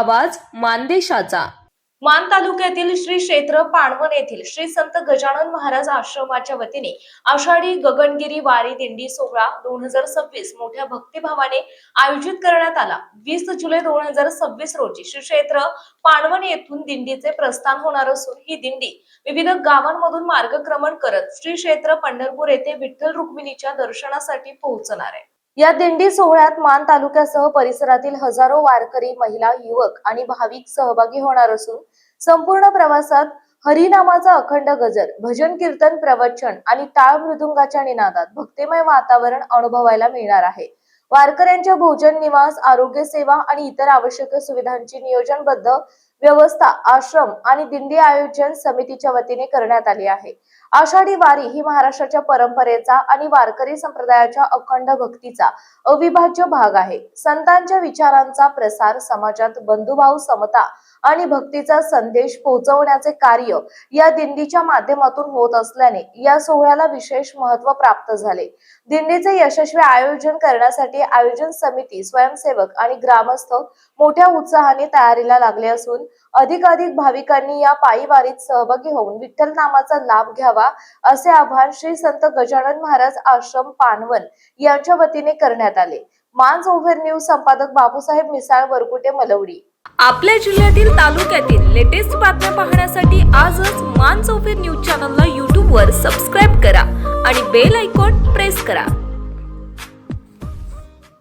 आवाज मानदेशाचा। मान तालुक्यातील श्री क्षेत्र पाणवन येथील श्री संत गजानन महाराज आश्रमाच्या वतीने आषाढी गगनगिरी वारी दिंडी सोहळा 2026 मोठ्या भक्तिभावाने आयोजित करण्यात आला। 20 जुलै 2026 रोजी श्री क्षेत्र पाणवन येथून दिंडीचे प्रस्थान होणार असून ही दिंडी विविध गावांमधून मार्गक्रमण करत श्री क्षेत्र पंढरपूर येथे विठ्ठल रुक्मिणीच्या दर्शनासाठी पोहोचणार आहे। या दिंडी सोहळ्यात मान तालुक्यासह परिसरातील हजारो वारकरी, महिला, युवक आणि भाविक सहभागी होणार असून संपूर्ण प्रवासात हरिनामाचा अखंड गजर, भजन, कीर्तन, प्रवचन आणि टाळ मृदुंगाच्या निनादात भक्तिमय वातावरण अनुभवायला मिळणार आहे। वारकऱ्यांच्या भोजन, निवास, आरोग्य सेवा आणि इतर आवश्यक सुविधांची नियोजनबद्ध व्यवस्था आश्रम आणि दिंडी आयोजन समितीच्या वतीने करण्यात आली आहे। आषाढी वारी ही महाराष्ट्राच्या परंपरेचा आणि वारकरी संप्रदायाच्या अखंड भक्तीचा अविभाज्य भाग आहे। संतांच्या विचारांचा प्रसार, समाजात बंधुभाव, समता आणि भक्तीचा संदेश पोहोचवण्याचे कार्य या दिंडीच्या माध्यमातून होत असल्याने या सोहळ्याला विशेष महत्त्व प्राप्त झाले। दिंडीचे यशस्वी आयोजन करण्यासाठी आयोजन समिती, स्वयंसेवक आणि ग्रामस्थ मोठ्या उत्साहाने तयारीला लागले असून अधिकाधिक भाविकांनी या पायी वारीत सहभागी होऊन विठ्ठल नामाचा लाभ घ्यावा असे आवाहन श्री संत गजानन महाराज आश्रम पाणवन यांच्या वतीने करण्यात आले। मांज ओव्हर न्यूज संपादक बापूसाहेब मिसाळ, वरकुटे, मलवडी। आपल्या जिल्ह्यातील, तालुक्यातील लेटेस्ट बातम्या पाहण्यासाठी आजच मांज ओव्हर न्यूज चॅनलला YouTube वर सबस्क्राईब करा आणि बेल आयकॉन प्रेस करा।